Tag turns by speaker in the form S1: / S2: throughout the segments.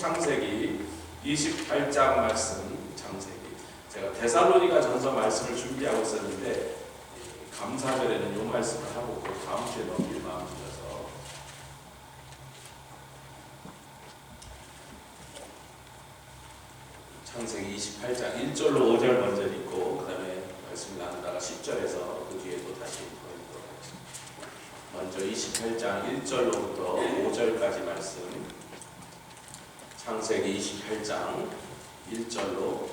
S1: 창세기 28장 말씀, 창세기. 제가 데살로니가 전서 말씀을 준비하고 있었는데 감사절에는 이 말씀을 하고 그 다음 주에 넘길 마음 들어서 창세기 28장 1절로 5절 먼저 읽고 그 다음에 말씀 나누다가 10절에서 그 뒤에 또 다시 읽도록 하겠습니다. 먼저 28장 1절로부터 5절까지 말씀, 창세기 28장 1절로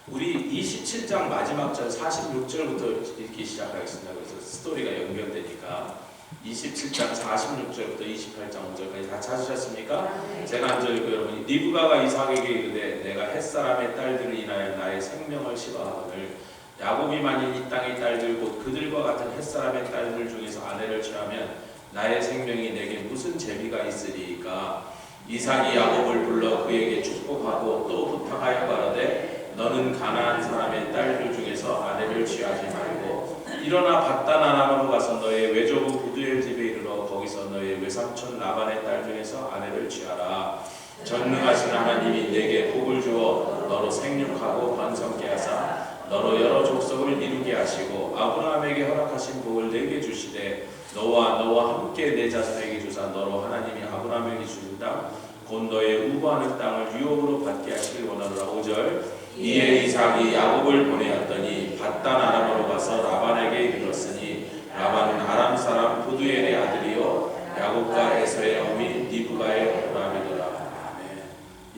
S1: 우리 27장 마지막 절 46절부터 읽기 시작하겠습니다. 그래서 스토리가 연결되니까 27장 46절부터 28장 5절까지 다 찾으셨습니까? 제가 먼저 읽고 여러분이 리브가가 이삭에게 이르되 내가 햇사람의 딸들을 인하여 나의 생명을 싫어하거늘 야곱이 만일 이 땅의 딸들 곧 그들과 같은 햇사람의 딸들 중에서 아내를 취하면 나의 생명이 내게 무슨 재미가 있으리이까? 이삭이 야곱을 불러 그에게 축복하고 또 부탁하여 가로되 너는 가나안 사람의 딸들 중에서 아내를 취하지 말고 일어나 밧단 아람으로 가서 너의 외조부 부두엘 집에 이르러 거기서 너의 외삼촌 라반의 딸 중에서 아내를 취하라. 전능하신 하나님이 내게 복을 주어 너로 생육하고 번성케 하사 너로 여러 족속을 이루게 하시고 아브라함에게 허락하신 복을 내게 주시되 너와 함께 내 자손에게 주사 너로 하나님이 아브라함에게 주신 땅 곧 너의 우고하는 땅을 유업으로 받게 하시길 원하노라. 5절 이에 이삭이 야곱을 보내었더니 밧단 아람으로 가서 라반에게 이르렀으니 라반은 아람 사람 부두엘의 아들이요 야곱과 에서의 어미 리브가의 오람이더라. 아멘.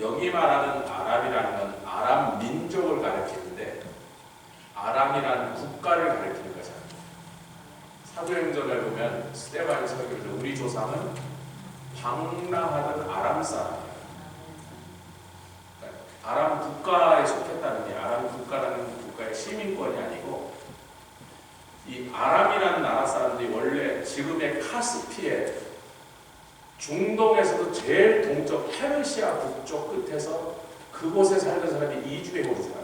S1: 여기 말하는 아람이라는 건 아람 민족을 가리키는데 아람이라는 국가를 가리키는 거잖아요. 사도행전을 보면 스데반이 설교를 우리 조상은 방랑하던 아람 사람이에요. 그러니까 아람 국가에 속했다는 게 아람 국가라는 국가의 시민권이 아니고 이 아람이라는 나라 사람들이 원래 지금의 카스피에 중동에서도 제일 동쪽 페르시아 북쪽 끝에서 그곳에 살던 사람이 이주해 온 사람.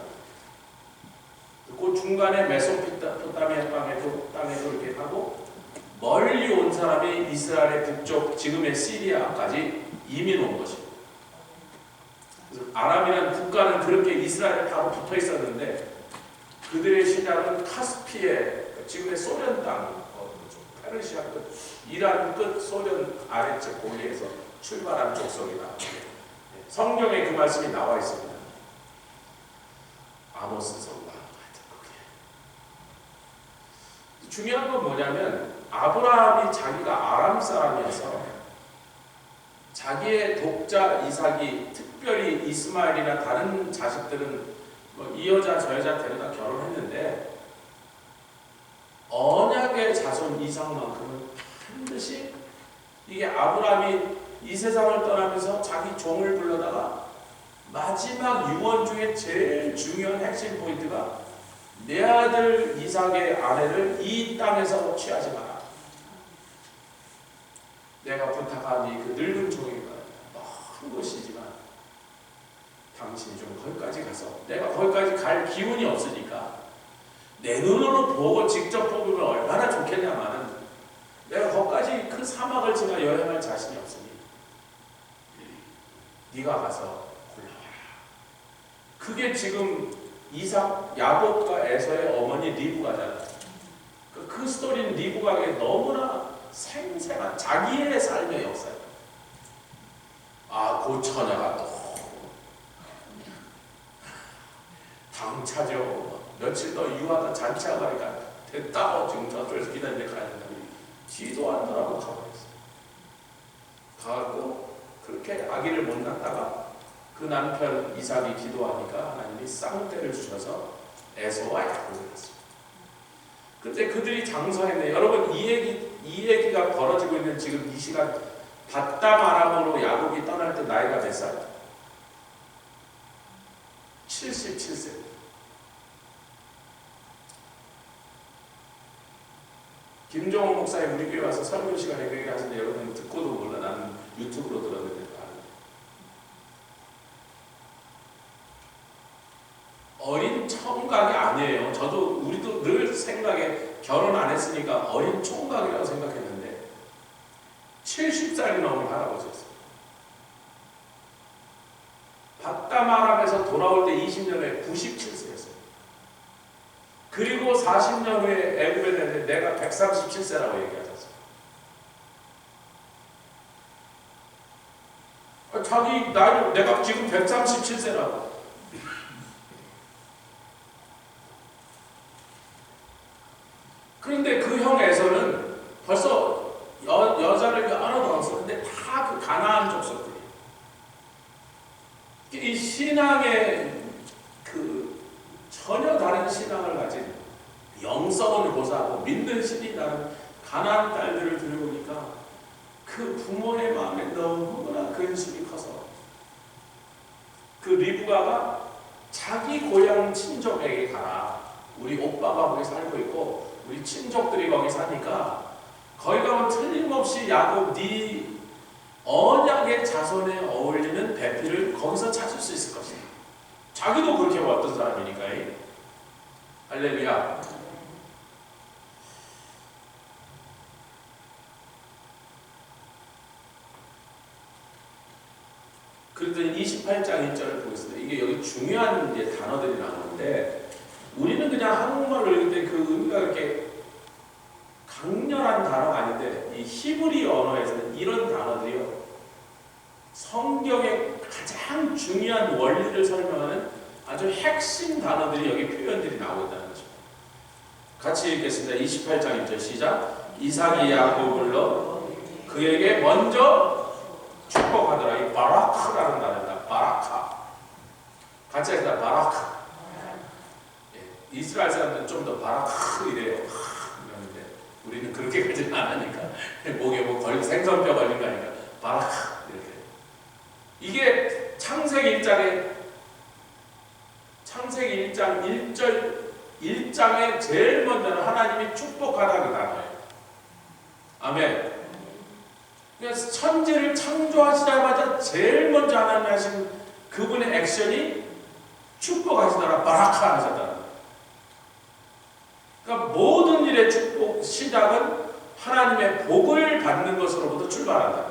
S1: 그 중간에 메소포타미아 땅에도 이렇게 하고 멀리 온 사람이 이스라엘의 북쪽 지금의 시리아까지 이민 온 것이고, 그래서 아람이라는 국가는 그렇게 이스라엘에 바로 붙어 있었는데 그들의 시작은 카스피에 지금의 소련 땅, 페르시아 끝, 이란 끝, 소련 아래쪽 고리에서 출발한 족속이다. 성경에 그 말씀이 나와 있습니다. 아모스서가. 중요한 건 뭐냐면 아브라함이 자기가 아람 사람이어서 자기의 독자 이삭이 특별히 이스마엘이나 다른 자식들은 이 여자 저 여자 데려다 결혼했는데 언약의 자손 이삭만큼은 반드시 이게 아브라함이 이 세상을 떠나면서 자기 종을 불러다가 마지막 유언 중에 제일 중요한 핵심 포인트가 내 아들 이삭의 아내를 이 땅에서 취하지 마라. 내가 부탁하니 그 늙은 종이가 먼 곳이지만 당신이 좀 거기까지 가서 내가 거기까지 갈 기운이 없으니까 내 눈으로 보고 직접 보면 얼마나 좋겠냐마는 내가 거기까지 그 사막을 지나 여행할 자신이 없으니 네가 가서 골라와라. 그게 지금 이삭, 야곱과 에서의 어머니 리브가잖아. 그 스토리는 리브가에게 너무나 생생한 자기의 삶의 역사예요. 그 처녀가 또 당차죠. 며칠 더 유하다 잔치하고 하니까 됐다고 지금 저쪽에서 기다리는데 가야 된다고 지도 않더라고 가버렸어. 가고 그렇게 아기를 못 낳다가 그 남편 이삭이 기도하니까 하나님이 쌍떼를 주셔서 에서와 야곱을 낳았습니다. 그때 그들이 장성했네. 여러분 이 얘기가 벌어지고 있는 지금 이 시간 밧담 아람으로 야곱이 떠날 때 나이가 몇 살? 77세. 김종호 목사님 우리 교회 와서 설교 시간에 그 얘기를 하시는데 여러분 듣고도 몰라. 나는 유튜브로 들었는데 어린 청각이 아니에요. 우리도 늘 생각에 결혼 안 했으니까 어린 총각이라고 생각했는데 70살이 넘은 할아버지였어요. 밧다마람에서 돌아올 때 20년 후에 97세였어요. 그리고 40년 후에 애굽에 내는데 내가 137세라고 얘기하셨어요. 자기 나이 내가 지금 137세라고. 그런데 그 형 에서는 벌써 여자를 여러 넣었었는데 다 그 가나안 족속들이에요. 이 신앙의 그 전혀 다른 신앙을 가진 영성을 고사하고 믿는 신이 다른 가나안 딸들을 들여보니까 그 부모의 마음에 너무나 근심이 커서 그 리브가가 자기 고향 친족에게 가라. 우리 오빠가 거기 살고 있고 우리 친족들이 거기 사니까 거기 가면 틀림없이 야곱 네 언약의 자손에 어울리는 배필을 거기서 찾을 수 있을 것이다. 자기도 그렇게 왔던 사람이니까. 할렐루야. 그랬더니 28장 1절을 보겠습니다. 이게 여기 중요한 이제 단어들이 나오는데 우리는 그냥 한국말로 읽을 때 그 의미가 그렇게 강렬한 단어가 아닌데 이 히브리 언어에서는 이런 단어들이요 성경의 가장 중요한 원리를 설명하는 아주 핵심 단어들이 여기 표현들이 나오고 있다는 것입니다. 같이 읽겠습니다. 28장 1절 시작. 이삭이 야곱을 불러 그에게 먼저 축복하더라. 이 바라크라는 단어입니다. 바라카. 같이 하겠습니다. 바라크. 이스라엘 사람들은 좀 더 바라크 이래요. 그런데 우리는 그렇게 가지는 않으니까 목에 뭐 생선뼈 걸린 거 아니까 바라크 이렇게. 이게 창세기 1장 1장에 제일 먼저는 하나님이 축복하다 그 단어예요. 아멘. 그래서 천지를 창조하시자마자 제일 먼저 하나님 하신 그분의 액션이 축복하시더라. 바라카 하셨다. 그러니까 모든 일의 축복 시작은 하나님의 복을 받는 것으로부터 출발한다.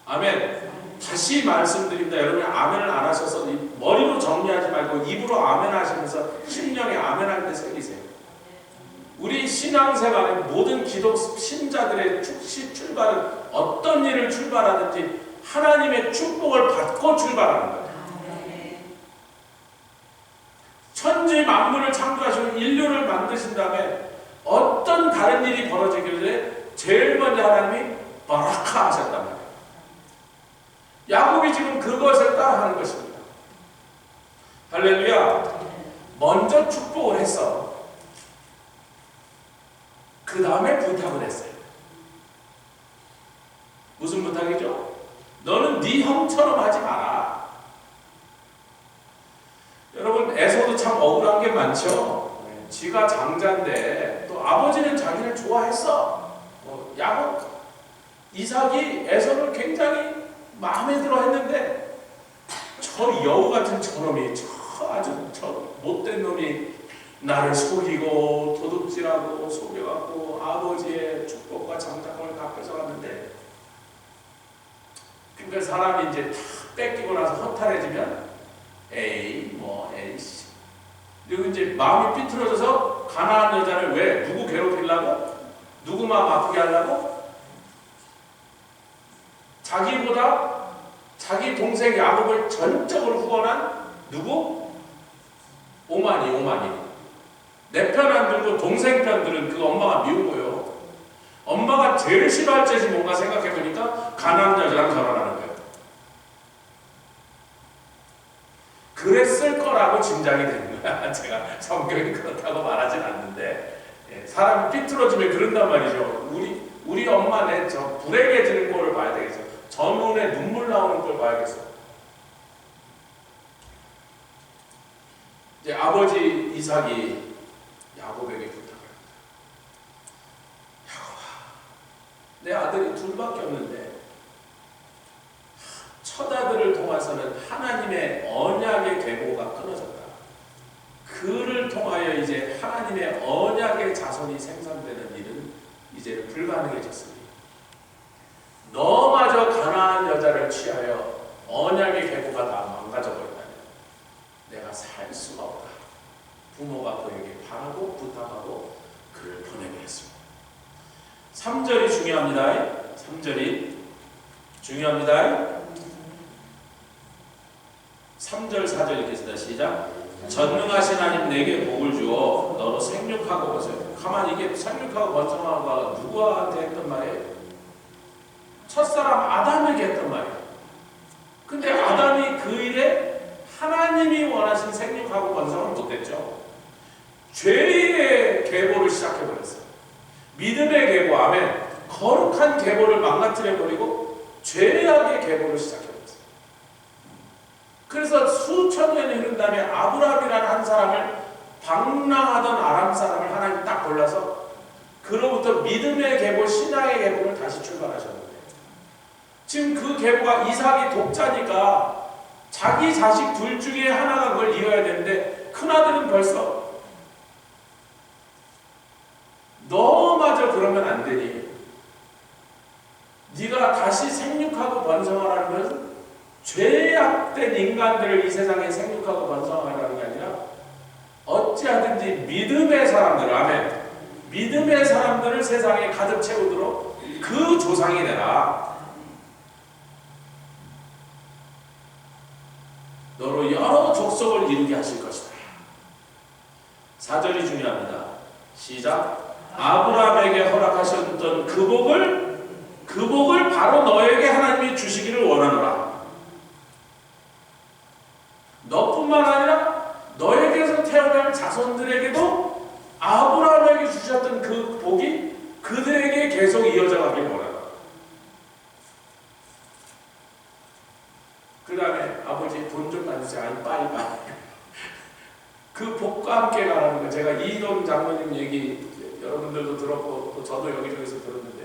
S1: 아멘. 다시 말씀드립니다. 여러분이 아멘을 안 하셔서 머리로 정리하지 말고 입으로 아멘 하시면서 심령에 아멘 할 때 새기세요. 우리 신앙생활의 모든 기독 신자들의 출발은 어떤 일을 출발하든지 하나님의 축복을 받고 출발하는 거예요. 천지 만물을 창조하시고 인류를 만드신 다음에 어떤 다른 일이 벌어지길래 제일 먼저 하나님이 바라카 하셨단 말이에요. 야곱이 지금 그것을 따라하는 것입니다. 할렐루야. 먼저 축복을 했어. 그 다음에 부탁을 했어요. 무슨 부탁이죠? 너는 네 형처럼 하지 마라. 여러분 에서도 참 억울한 게 많죠. 지가 장자인데 또 아버지는 자기를 좋아했어. 야곱, 이삭이 에서를 굉장히 마음에 들어 했는데 저 여우 같은 저놈이 아주 못된 놈이 나를 속이고 도둑질하고 속여갖고 아버지의 축복과 장자권을 다 뺏어갔는데, 그러니까 사람이 이제 다 뺏기고 나서 허탈해지면 에이씨 그리고 이제 마음이 삐뚤어져서 가나안 여자를 왜 누구 괴롭히려고? 누구 마음 아프게 하려고? 자기보다 자기 동생 야곱을 전적으로 후원한 누구? 오마니. 내 편 안 들고 동생 편 들은 그 엄마가 미운 거예요. 엄마가 제일 싫어할 짓이 뭔가 생각해보니까 가나안 여자랑 결혼하는 거예요. 그랬을 거라고 짐작이 되는 거야. 제가 성경이 그렇다고 말하진 않는데, 사람이 삐뚤어지면 그런단 말이죠. 우리 엄마 내 저 불행해지는 꼴을 봐야 되겠어. 저 눈에 눈물 나오는 걸 봐야겠어. 이제 아버지 이삭이 야곱에게 부탁을 합니다. 야곱아, 내 아들이 둘밖에 없는데 첫 아들을 통해서는 하나님의 언약의 계보가 끊어졌다. 그를 통하여 이제 하나님의 언약의 자손이 생산되는 일은 이제 불가능해졌으니 너마저 가나안 여자를 취하여 언약의 계보가 다 망가졌다. 살 수가 없다. 부모가 그에게 바라고 부탁하고 그를 보내게 했습니다. 3절이 중요합니다. 3절이 중요합니다. 3절 4절 읽겠습니다. 시작. 전능하신 하나님 내게 복을 주어 너로 생육하고 번성하라. 가만히 이게 생육하고 번성하는 거가 누구한테 했던 말이에요? 첫사람 아담에게 했던 말이에요. 근데 아담이 그 일에 하나님이 원하신 생육하고 번성을 못했죠. 죄의 계보를 시작해버렸어요. 믿음의 계보, 아멘. 거룩한 계보를 망가뜨려버리고 죄악의 계보를 시작해버렸어요. 그래서 수천 년이 흐른 다음에 아브라함이라는 한 사람을 방랑하던 아람 사람을 하나님 딱 골라서 그로부터 믿음의 계보, 신앙의 계보를 다시 출발하셨는데 지금 그 계보가 이삭이 독자니까 자기 자식 둘 중에 하나가 그걸 이어야 되는데 큰아들은 벌써 너마저 그러면 안 되니 네가 다시 생육하고 번성하라는 것은 죄악된 인간들을 이 세상에 생육하고 번성하라는 게 아니라 어찌하든지 믿음의 사람들, 아멘, 믿음의 사람들을 세상에 가득 채우도록 그 조상이 되라. 너로 여러 족속을 이루게 하실 것이다. 4절이 중요합니다. 시작. 아브라함에게 허락하셨던 그 복을 바로 너에게 하나님이 주시기를 원하노라. 너뿐만 아니라 너에게서 태어날 자손들에게도 아브라함에게 주셨던 그 복이 그들에게 계속 이어져 가길 원하노라. 그 다음에 아버지 돈 좀 만드세요. 아니 빨리. 그 복과 함께 가라는 거. 제가 이돈 장로님 얘기 여러분들도 들었고 또 저도 여기저기서 들었는데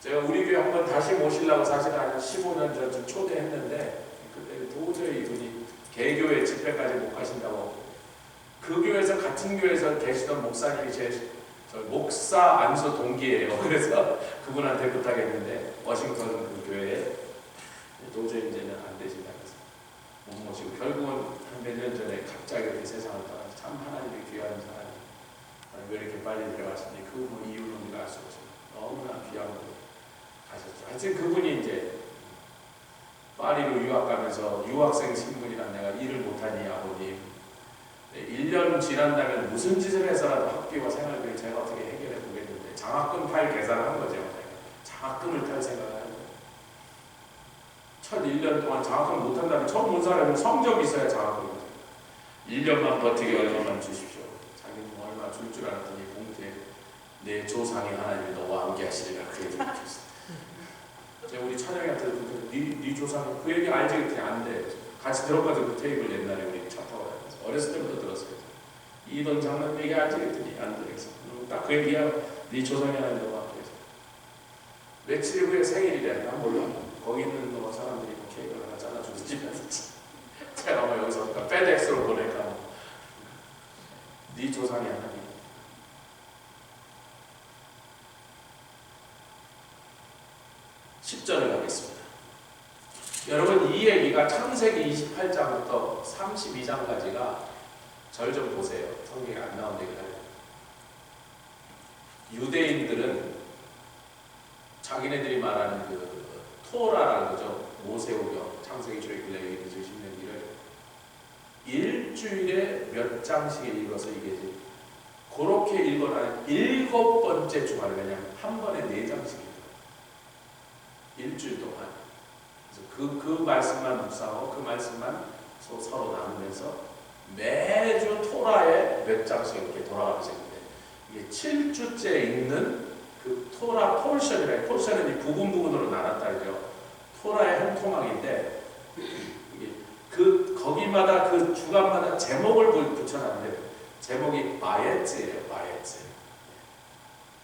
S1: 제가 우리 교회 한번 다시 모시려고 사실 한 15년 전쯤 초대했는데 그때 도저히 이분이 개교회 집회까지 못 가신다고 그 교회에서 같은 교회에서 계시던 목사님이 제 목사 안수 동기예요. 그래서 그분한테 부탁했는데 워싱턴 그 교회에 도저히 이제는 안 되신다 그래서 못 모시고 결국은 한 몇 년 전에 갑자기 이렇게 세상을 떠나서 참 하나님이 귀한 사람이 왜 이렇게 빨리 내려가시니 그 뭐 이유는 우리가 알 수 없습니다. 너무나 귀한 분이 가셨죠. 하여튼 그분이 이제 파리로 유학 가면서 유학생 신분이란 내가 일을 못하니 아버님 1년 지난다면 무슨 짓을 해서라도 학비와 생활비를 제가 어떻게 해결해 보겠는데 장학금 탈 계산을 한 거죠. 장학금을 탈 생각을 하는 거예요. 첫 1년 동안 장학금 못한다면 처음 온 사람은 성적이 있어야 장학금이 1년만 버티게 얼마만 주십시오. 자기는 얼마 줄 줄 알았더니 봉투에 내 조상의 하나님이 너와 함께 하시리라 그 얘기 듣겠어. 제가 우리 찬영이한테 네 조상 그 얘기 알지? 그랬더니 안 돼. 같이 들어가지고 그 테이블 옛날에 우리 차 타고 다니면서 어렸을 때부터 들었어요. 이돈 장난 얘기 알지? 그랬더니 안 되겠어. 딱 그 얘기야. 네 조상의 하나님 너와 함께 해서 며칠 후에 생일이래. 난 몰라. 거기 있는 뭐 사람들이 뭐 케이크를 하나 잘라주는 집에서 제가 아마 여기서 페덱스로 보낼까 네 조상이 하나님. (10절을) 가겠습니다. 여러분 이 얘기가 창세기 28장부터 32장까지가 절 좀 보세요. 성경에 안 나온 얘기를 하요. 유대인들은 자기네들이 말하는 그 토라라는 거죠. 모세오경 창세기 출애굽기 레위기 신명기를 일주일에 몇 장씩 읽어서 이게 그렇게 읽어라는 7번째 주말. 왜냐하면 한 번에 4장씩 읽어요. 일주일 동안. 그래서 그 말씀만 묵상하고 그 말씀만 서로 나누면서 매주 토라에 몇 장씩 이렇게 돌아가면서 있는데 이게 7주째 읽는 그 토라 폴션이라요. 폴션은 이 부분으로 나눴다죠. 토라의 한 토막인데 거기마다 그 주간마다 제목을 붙여놨는데 제목이 바예츠예요. 바예츠.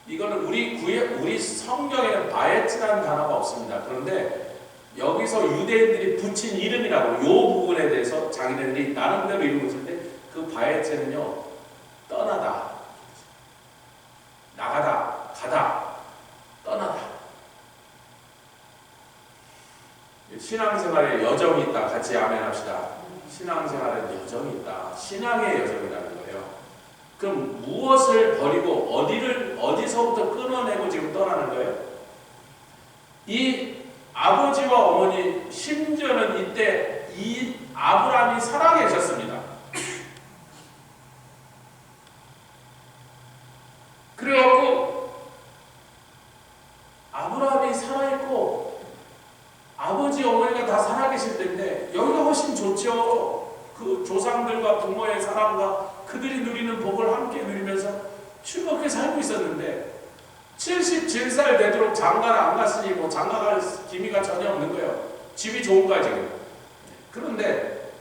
S1: 이거는 우리 성경에는 바예츠라는 단어가 없습니다. 그런데 여기서 유대인들이 붙인 이름이라고 이 부분에 대해서 자기네들이 나름대로 이름을 쓸 때 그 바예츠는요 떠나다, 나가다, 가다, 떠나다. 신앙생활에 여정이 있다. 같이 아멘 합시다. 신앙생활은 여정이 있다. 신앙의 여정이라는 거예요. 그럼 무엇을 버리고 어디서부터 끊어내고 지금 떠나는 거예요? 이 아버지와 어머니, 심지어는 이때 이 아브라함이 살아계셨습니다. 그래갖고 아브라함이 살아있고 아버지 어머니가 다 살아계실 때인데 여기가 훨씬 좋죠. 그 조상들과 부모의 사랑과 그들이 누리는 복을 함께 누리면서 즐겁게 살고 있었는데 77살 되도록 장가를 안 갔으니 뭐 장가갈 기미가 전혀 없는 거예요. 집이 좋은 거야 지금. 그런데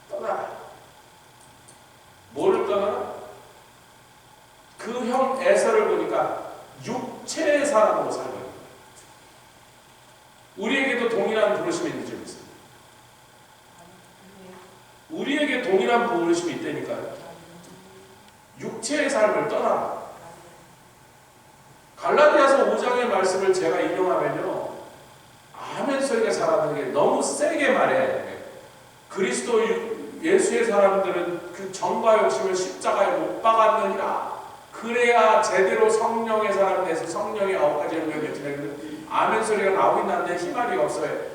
S1: 떠나라. 뭐를 떠나라? 그 형 에서를 보니까 육체의 사람으로 살고 있는 거예요. 우리에게도 동일한 부르심이 있는 줄 믿습니다. 우리에게 동일한 부르심이 있다니까요. 육체의 삶을 떠나라. 갈라디아서 5장의 말씀을 제가 인용하면요, 아멘 소리가 잘하는 게 너무 세게 말해. 그리스도 예수의 사람들은 그 정과 욕심을 십자가에 못 박았느니라. 그래야 제대로 성령의 사람 돼서 성령의 9가지 영역을 지내는 아멘 소리가 나오긴 하는데 희망이 없어요.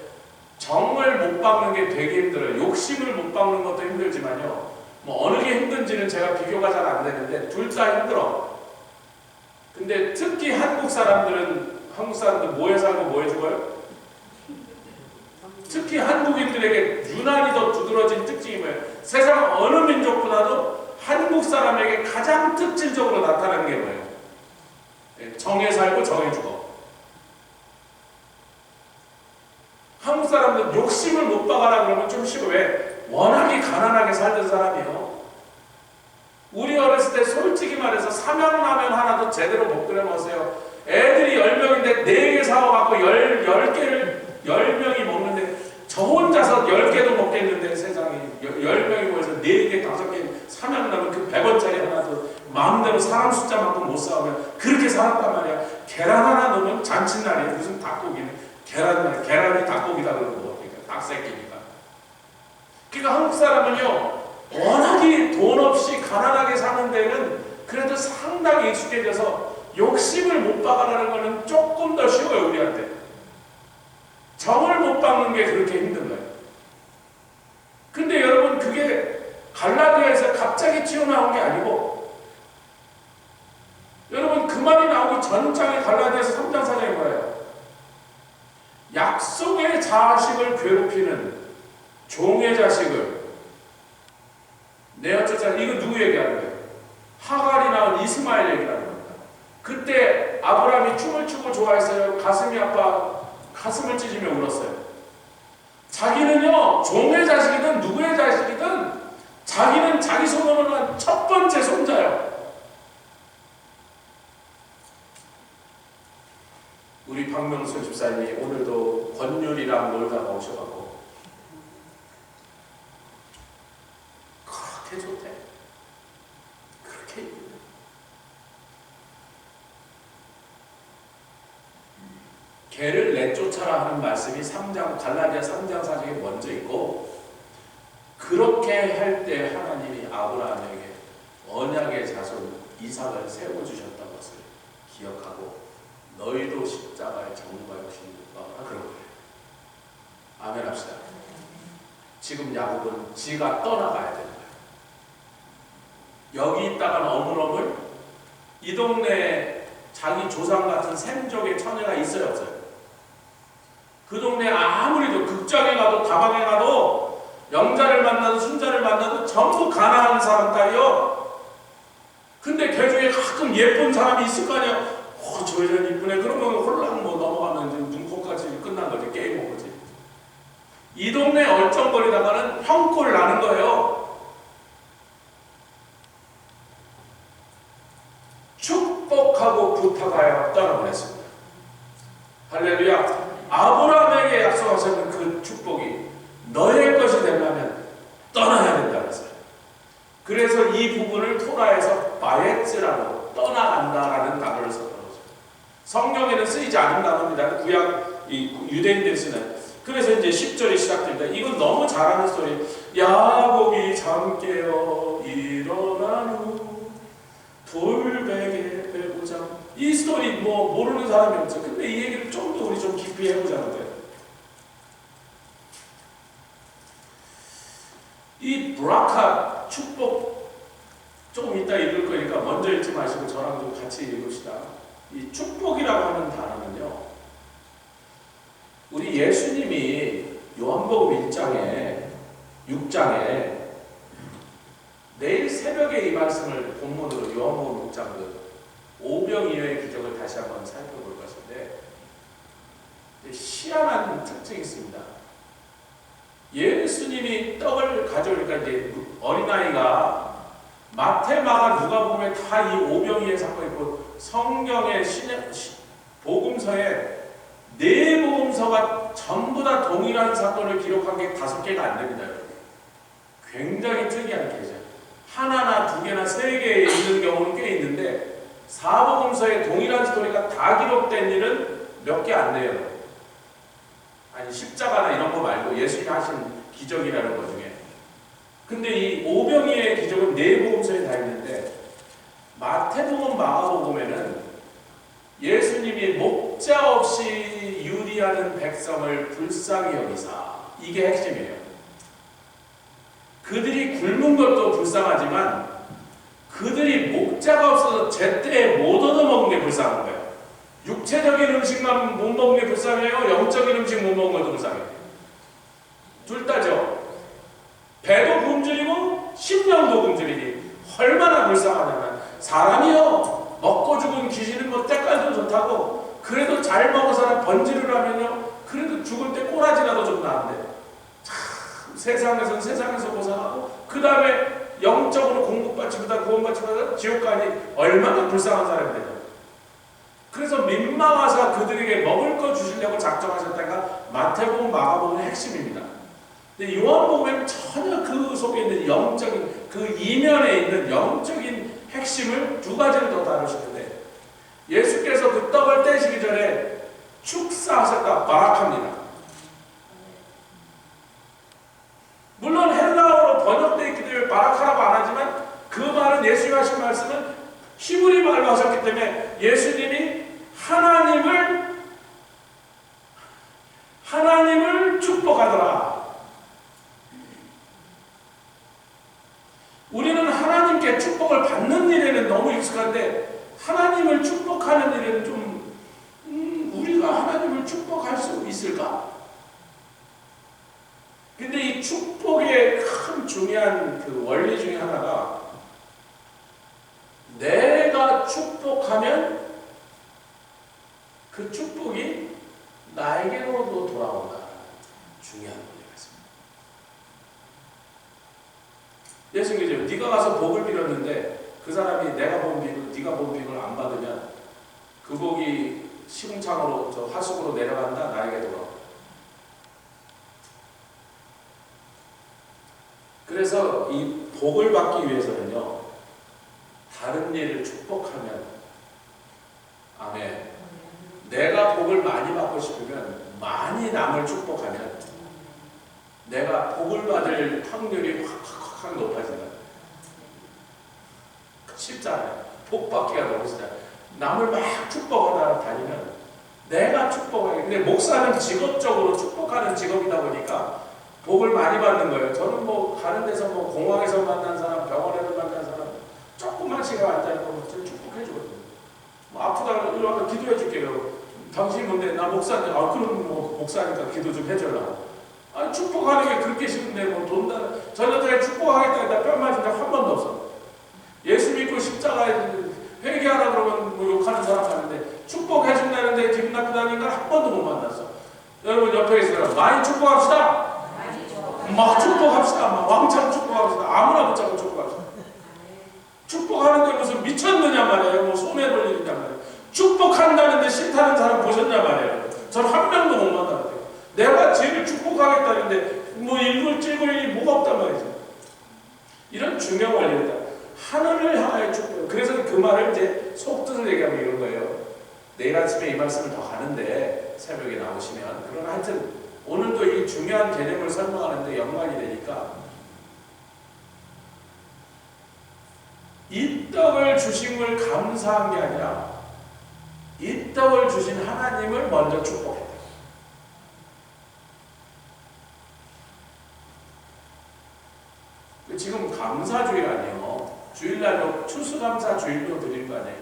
S1: 정을 못 박는 게 되게 힘들어요. 욕심을 못 박는 것도 힘들지만요, 뭐 어느 게 힘든지는 제가 비교가 잘 안 되는데 둘 다 힘들어. 근데 특히 한국 사람들 뭐에 살고 뭐에 죽어요? 특히 한국인들에게 유난히 더 두드러진 특징이 뭐예요? 세상 어느 민족보다도 한국 사람에게 가장 특징적으로 나타나는 게 뭐예요? 정에 살고 정에 죽어. 한국 사람들 욕심을 못 박아라 그러면 좀 싫어. 왜? 워낙에 가난하게 살던 사람이에요. 우리 어렸을 때 솔직히 말해서 삼양라면 하나도 제대로 못 끓여 먹었어요. 애들이 10명인데 4개 사와갖고 10명이 먹는데 저 혼자서 10개도 먹겠는데 세상에 10명이 모여서 4개, 5개 삼양라면 그 100원짜리 하나도 마음대로 사람 숫자만큼 못 사오면 그렇게 살았단 말이야. 계란 하나 넣으면 잔칫날이에요. 무슨 닭고기는 계란이 닭고기다 그러고 그러니까 닭새끼니까. 그러니까 한국 사람은요, 워낙에 돈 없이 가난하게 사는 데는 그래도 상당히 익숙해져서 욕심을 못 박아라는 거는 조금 더 쉬워요, 우리한테. 정을 못 박는 게 그렇게 힘든 거예요. 근데 여러분, 그게 갈라디아에서 갑자기 튀어나온 게 아니고, 여러분, 그 말이 나오기 전장에 갈라디아에서 3장 4장이 뭐예요? 약속의 자식을 괴롭히는 종의 자식을 내 어쩌자, 이거 누구 얘기하는 거예요? 하갈이 낳은 이스마엘 얘기하는 겁니다. 그때 아브라함이 춤을 추고 좋아했어요. 가슴이 아파 가슴을 찢으며 울었어요. 자기는요, 종의 자식이든 누구의 자식이든 자기는 자기 손으로 난 첫 번째 손자요. 우리 박명수 집사님이 오늘도 권율이랑 놀다가 오셔가지고 그렇게 좋대. 그렇게 이쁘대. 개를 내쫓아라 하는 말씀이 갈라디아 3장 4장에 먼저 있고, 그렇게 할 때 하나님이 아브라함에게 언약의 자손 이삭을 세워주셨다는 것을 기억하고 너희도 십자가의 정과 욕심을 못 박아라 그런 거예요. 아멘 합시다. 지금 야곱은 지가 떠나가야 되는 거예요. 여기 있다가는 어물어물 이 동네에 자기 조상 같은 샘족의 처녀가 있어요, 없어요? 그 동네 아무리도 극장에 가도 다방에 가도 영자를 만나도 순자를 만나도 전부 가난한 사람 딸이요. 근데 그 중에 가끔 예쁜 사람이 있을 거 아니야. 저 여자 이쁘네. 그러면 홀랑 뭐 넘어가면 눈코까지 끝난 거지. 게임 오버지. 이 동네 얼쩡거리다가는 형꼴 나는 거예요. 축복하고 부탁하여 떠나보냈습니다. 할렐루야. 아브라함에게 약속하셨는 그 축복이 너의 것이 되려면 떠나야 된다 그랬어요. 그래서 이 부분을 토라에서 바에츠라고 떠나간다라는 단어를 썼던 거죠. 성경에는 쓰이지 않은 단어입니다. 구약 유대인들이 쓰는. 그래서 이제 10절이 시작됩니다. 이건 너무 잘하는 스토리. 야곱이 잠 깨어 일어난 후 돌베개 빼보자. 이 스토리 뭐 모르는 사람이 없죠. 근데 이 얘기를 좀 더 우리 좀 깊이 해보자는 거예요. 이 브라카 축복 조금 이따 읽을 거니까 먼저 읽지 마시고 저랑 좀 같이 읽읍시다. 이 축복이라고 하는 단어는요, 우리 예수님이 요한복음 1장에 6장에 내일 새벽에 이 말씀을 본문으로 요한복음 6장 오병이어의 기적을 다시 한번 살펴볼 것인데, 희한한 특징이 있습니다. 예수님이 떡을 가져오니까 이제 어린아이가 마태, 마가, 누가복음에 다 이 오병이의 사건이 있고 성경의 복음서에 네 복음서가 전부 다 동일한 사건을 기록한 게 5개가 안 됩니다. 굉장히 특이한 케이스죠. 하나나 두 개나 세 개 있는 경우는 꽤 있는데 사복음서에 동일한 스토리가 다 기록된 일은 몇 개 안 돼요. 아니 십자가나 이런 거 말고 예수님이 하신 기적이라는 것 중에. 근데 이 오병이의 기적은 네 복음서에 다 있는데 마태복음, 마가복음에는 예수님이 목자 없이 유리하는 백성을 불쌍히 여기사, 이게 핵심이에요. 그들이 굶은 것도 불쌍하지만 그들이 목자가 없어서 제때에 못 얻어먹은 게 불쌍한 거예요. 육체적인 음식만 못 먹는 게 불쌍해요? 영적인 음식 못 먹는 것도 불쌍해요? 둘 다죠. 배도 굶주리고 심령도 굶주리니 얼마나 불쌍하냐면, 사람이요 먹고 죽은 귀신은 뭐 때깔도 좋다고 그래도 잘 먹어서는 번지를 하면요 그래도 죽을 때 꼬라지라도 좀 나는데, 참 세상에서는 세상에서 고생하고 그 다음에 영적으로 공급받지 못하고 구원받지 못하고 지옥 가니 얼마나 불쌍한 사람이 되죠. 그래서 민망하사 그들에게 먹을 거 주시려고 작정하셨다가 마태복음, 마가복음의 핵심입니다. 근데 요한복음에는 전혀 그 속에 있는 영적인, 그 이면에 있는 영적인 핵심을 두 가지를 더 다루시는데, 예수께서 그 떡을 떼시기 전에 축사하셨다, 바락합니다. 물론 헬라어로 번역되어 있기 때문에 바락하라고 안 하지만 그 말은, 예수님이 하신 말씀은 히브리 말로 하셨기 때문에 예수님이 하나님을 축복하더라. 우리는 하나님께 축복을 받는 일에는 너무 익숙한데 하나님을 축복하는 일에는 좀 우리가 하나님을 축복할 수 있을까? 근데 이 축복의 큰 중요한 그 원리 중에 하나가, 내가 축복하면 그 축복이 나에게로도 돌아온다. 중요한 원리가 있습니다. 예수님께서 네가 가서 복을 빌었는데 그 사람이 네가 본 빚을 안 받으면 그 복이 시궁창으로 저 하수구로 내려간다, 나에게 돌아온다. 그래서 이 복을 받기 위해서는요, 다른 일을 축복하면, 아멘. 내가 복을 많이 받고 싶으면 많이 남을 축복하면 내가 복을 받을 확률이 확 높아진다. 쉽잖아요. 복 받기가 너무 쉽잖아요. 남을 막 축복하다 다니면 내가 축복하게. 근데 목사는 직업적으로 축복하는 직업이다 보니까 복을 많이 받는 거예요. 저는 뭐 가는 데서 뭐 공항에서 만난 사람, 병원에서 만난 사람 조금만씩 앉아있고 저를 축복해주거든요. 뭐 아프다 이리 와서 기도해줄게요. 당신 뭔데? 나 목사인데. 아 그럼 뭐 목사니까 기도 좀 해줘라. 아 축복하는 게 그렇게 싫은데 뭐 돈 다 저 여자에 축복하겠다 했다 뺨 맞은 적 한 번도 없어. 예수 믿고 십자가에 회개하라 그러면 뭐 욕하는 사람 많은데 축복해준다는데 기분 나쁘다니까 한 번도 못 만났어. 여러분 옆에 있어요. 많이 축복합시다. 막 축복합시다. 막 왕창 축복합시다. 아무나 붙잡고 축복합시다. 축복하는데 무슨 미쳤느냐 말이에요. 뭐 손해볼 일이냐 말이에요. 축복한다는데 싫다는 사람 보셨냐 말이에요. 전 한 명도 못 만났어요. 내가 쟤를 축복하겠다는데 뭐 일굴 찔굴 일이 뭐가 없단 말이죠. 이런 중요한 원리입니다. 하늘을 향하여 축복. 그래서 그 말을 이제 속뜻을 얘기하면 이런 거예요. 내일 아침에 이 말씀을 더 가는데 새벽에 나오시면, 그러나 하여튼 오늘도 이 중요한 개념을 설명하는데 연관이 되니까 이 떡을 주심을 감사한 게 아니라 이 떡을 주신 하나님을 먼저 축복했다. 지금 감사주일아니에요. 주일날도 추수감사 주일도 드릴 거 아니에요.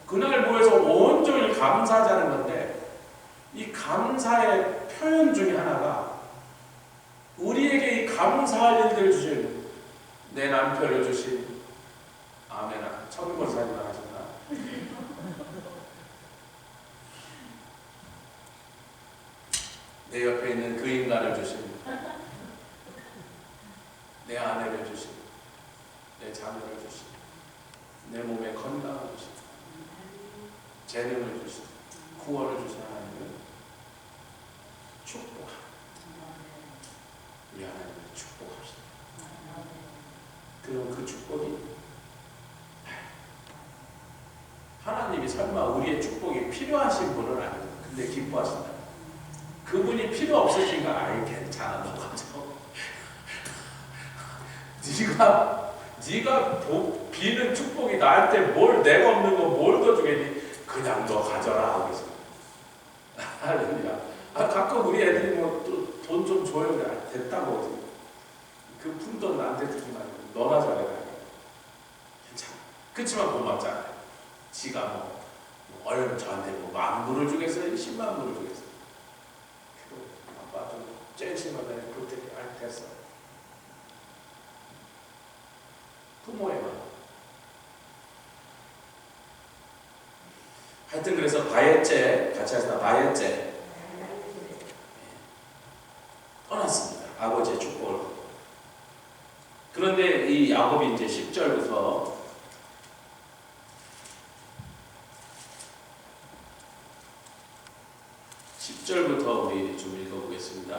S1: 그날 모여서 온종일 감사하자는 건데 이 감사의 표현 중에 하나가 우리에게 이 감사할 일들 주신 내 남편을 주신 아멘아 천국사님 하셨나? 내 옆에 있는 그 인간을 주신 내 아내를 주신 내 자녀를 주신 내 몸에 건강을 주신 재능을 주신 구원을 주신 하나님을 축복합니다. 우리 하나님을 축복합시다. 그럼 그 축복이 하나님이 설마 우리의 축복이 필요하신 분은 아니에요. 근데 기뻐하신다. 그분이 필요 없으신가? 아이 괜찮아 너 가져. 네가 비는 축복이 나한테 뭘 내가 없는 거 뭘 더 주겠니? 그냥 너 가져라 하고 있어. 할렐루야. 가끔 우리 애들이 뭐 돈 좀 줘요. 그래. 됐다고. 그 푼돈 나한테 주지 말고 너나 잘해. 괜찮아. 그렇지만 고맙잖아요. 지가 뭐 얼마 저한테 뭐 10,000불을 주겠어요? 10만 불을 주겠어요? 아빠 좀 쬐시면 내가 그렇게 됐어. 부모의 마음. 하여튼 그래서 바예째 같이 하시다. 바예째 떠났습니다. 아버지의 축복을 받고. 그런데 이 야곱이 이제 10절부터 우리 좀 읽어보겠습니다.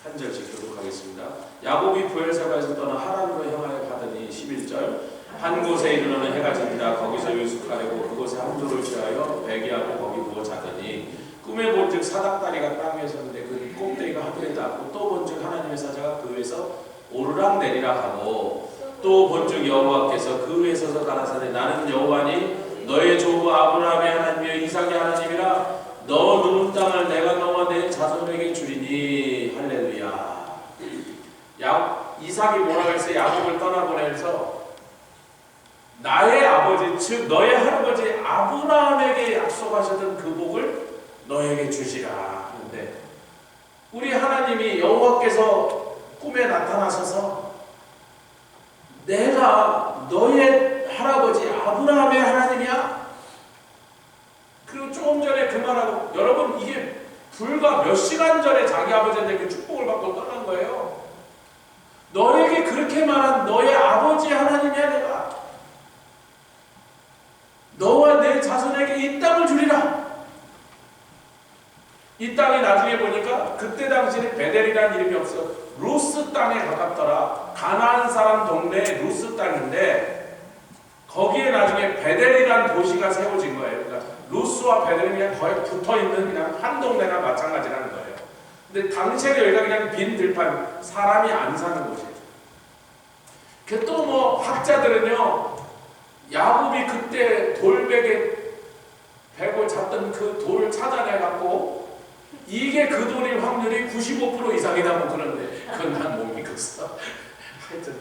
S1: 한 절씩 교독하겠습니다. 야곱이 부엘세바에서 떠나 하란으로 향하여 가더니 11절 한 곳에 이르러는 해가 집니다. 거기서 유숙하려고 그곳에 함조를 취하여 배기하고 거기 누워 자더니 꿈에 본즉 사닥다리가 땅에 섰는데 그 꼭대기가 하늘에 닿고 또 본즉 하나님의 사자가 그 위에서 오르락 내리락 하고 또 본즉 여호와께서 그 위에 서서 가라사대 나는 여호와니 너의 조부 아브라함의 하나님이여 이삭의 하나님이라 너 누운 땅을 내가 너와 내 자손에게 주리니. 할렐루야. 이삭이 뭐라고 했어요? 야곱을 떠나보내서 나의 아버지 즉 너의 할아버지 아브라함에게 약속하셨던 그 복을 너에게 주시라 하는데 우리 하나님이 여호와께서 꿈에 나타나셔서 내가 너의 할아버지 아브라함의 하나님이야? 그리고 조금 전에 그 말하고 여러분 이게 불과 몇 시간 전에 자기 아버지한테 축복을 받고 떠난 거예요. 너에게 그렇게 말한 너의 아버지 하나님이야 내가. 너와 내 자손에게 이 땅을 주리라. 이 땅이 나중에 보니까 그때 당시에는 베델이라는 이름이 없어. 루스 땅에 가깝더라. 가나안 사람 동네 루스 땅인데 거기에 나중에 베델이라는 도시가 세워진 거예요. 그러니까 루스와 베델이 그냥 거의 붙어있는 그냥 한 동네나 마찬가지라는 거예요. 근데 당시에 여기가 그냥 빈 들판, 사람이 안 사는 곳이에요. 그 또 뭐 학자들은요, 야곱이 그때 돌베개 베고 잤던 그 돌을 찾아내갖고 이게 그 돌일 확률이 95% 이상이다 뭐 그런데 그건 난 못 믿겠어. 하여튼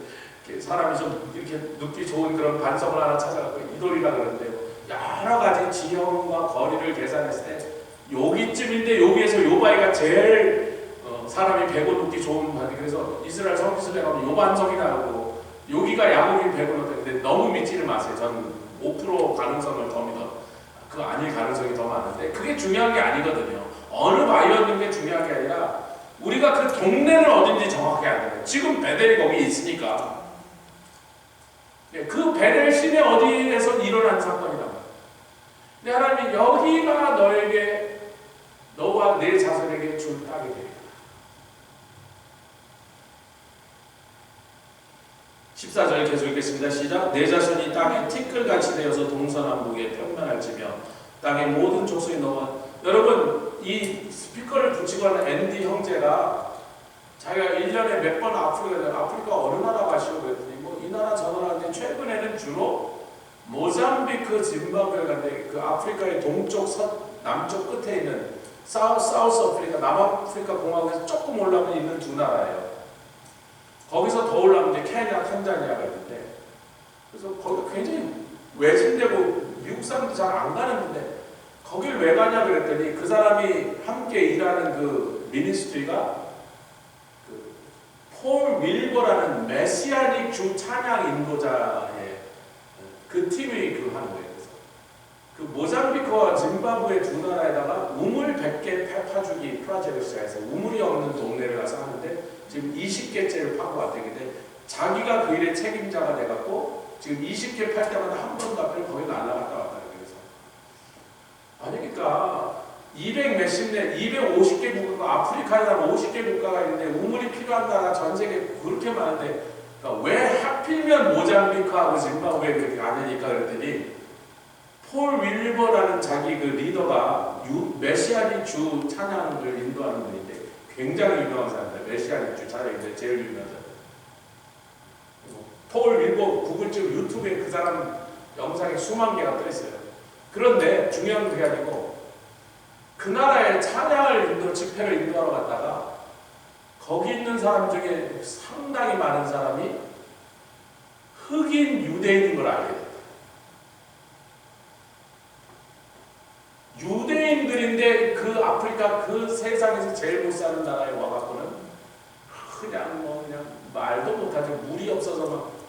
S1: 사람이 좀 이렇게 눕기 좋은 그런 반석을 하나 찾아갖고 이 돌이라 그러는데 여러 가지 지형과 거리를 계산했을 때 여기쯤인데 여기에서 요 바위가 제일 사람이 베고 눕기 좋은 바위. 그래서 이스라엘 성지순례 가면 요 반석이다 하고 여기가 야곱이 베고 눕는데 너무 믿지를 마세요. 저는 5% 가능성을 더 믿어. 그거 아닐 가능성이 더 많은데 그게 중요한 게 아니거든요. 어느 바위였는 게 중요한 게 아니라 우리가 그 동네를 어딘지 정확히 알아야 돼요. 지금 베델이 거기 있으니까 그 베델 시내 어디에서 일어난 사건이다. 근데 하나님이 여기가 너에게 너와 내 자손에게 줄 땅이 되리라. 14절 계속 읽겠습니다. 시작. 내 자손이 땅에 티끌같이 되어서 동서남북에 평만할지며 땅의 모든 족속이 너와. 여러분 이 스피커를 붙이고 하는 앤디 형제가 자기가 1년에 몇 번 아프리카 어느 나라 가시고 그랬더니 뭐 이 나라 저 나라 하는데 최근에는 주로 모잠비크, 짐바브웨 갔는데 그 아프리카의 동쪽, 남쪽 끝에 있는 사우스 아프리카, 남아프리카 공화국에서 조금 올라오면 있는 두 나라예요. 거기서 더 올라오면 이제 케냐, 탄자니아가 있는데 그래서 거기 굉장히 외진되고 미국 사람도 잘 안 가는데 거길 왜 가냐 그랬더니 그 사람이 함께 일하는 그 미니스트리가 그 폴 윌버라는 메시아닉 주 찬양 인도자의 그 팀이 그 하는 거예요. 그래서 그 모잠비크와 짐바브웨 두 나라에다가 우물 100개 파주기 프로젝트를 시작해서 우물이 없는 동네를 가서 하는데 지금 20개째를 파고 왔대는데 자기가 그 일의 책임자가 돼갖고 지금 20개 팔 때마다 한 번도 앞에 거기 날아갔다 왔다 그래서 아니 그러니까 250개 국가가 아프리카에 한 50개 국가가 있는데 우물이 필요한 나라 전 세계 그렇게 많은데 그러니까 왜 하필이면 모잠비크하고 짐바브웨 그렇게 안 되니까 그랬더니 폴 윌버라는 자기 그 리더가 메시아닉 주 찬양을 인도하는 분인데 굉장히 유명한 사람입니다. 메시아닉 주 찬양인데 제일 유명한 사람. 폴 윌버 구글 쪽 유튜브에 그 사람 영상이 수만 개가 떠 있어요. 그런데 중요한 게 그게 아니고 그 나라의 찬양을 집회를 인도하러 갔다가 거기 있는 사람 중에 상당히 많은 사람이 흑인 유대인인 걸 알게 됐다. 유대인들인데 그 아프리카 그 세상에서 제일 못 사는 나라에 와갖고는 그냥 말도 못하죠. 물이 없어서 막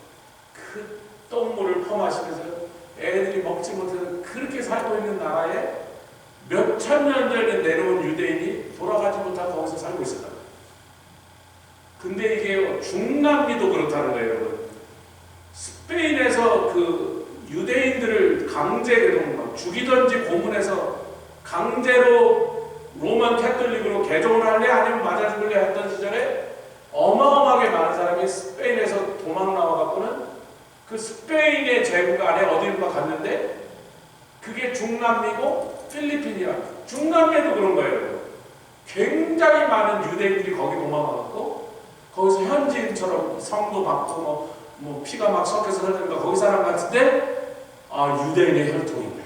S1: 그 똥물을 퍼마시면서 애들이 먹지 못해서 그렇게 살고 있는 나라에 몇 천 년 전에 내려온 유대인이 돌아가지 못하고 거기서 살고 있었다. 근데 이게 중남미도 그렇다는 거예요, 여러분. 스페인에서 그 유대인들을 강제 죽이던지 고문해서 강제로 로만 캐톨릭으로 개종을 할래 아니면 맞아 죽을래 했던 시절에 어마어마하게 많은 사람이 스페인에서 도망 나와갖고는 그 스페인의 제국 안에 어디론가 갔는데 그게 중남미고 필리핀이라 중남미도 그런 거예요. 굉장히 많은 유대인들이 거기 도망가갖고 거기서 현지인처럼 성도 받고 뭐 피가 막 섞여서 살던가 거기 사람 같은데 유대인의 혈통인 거예요.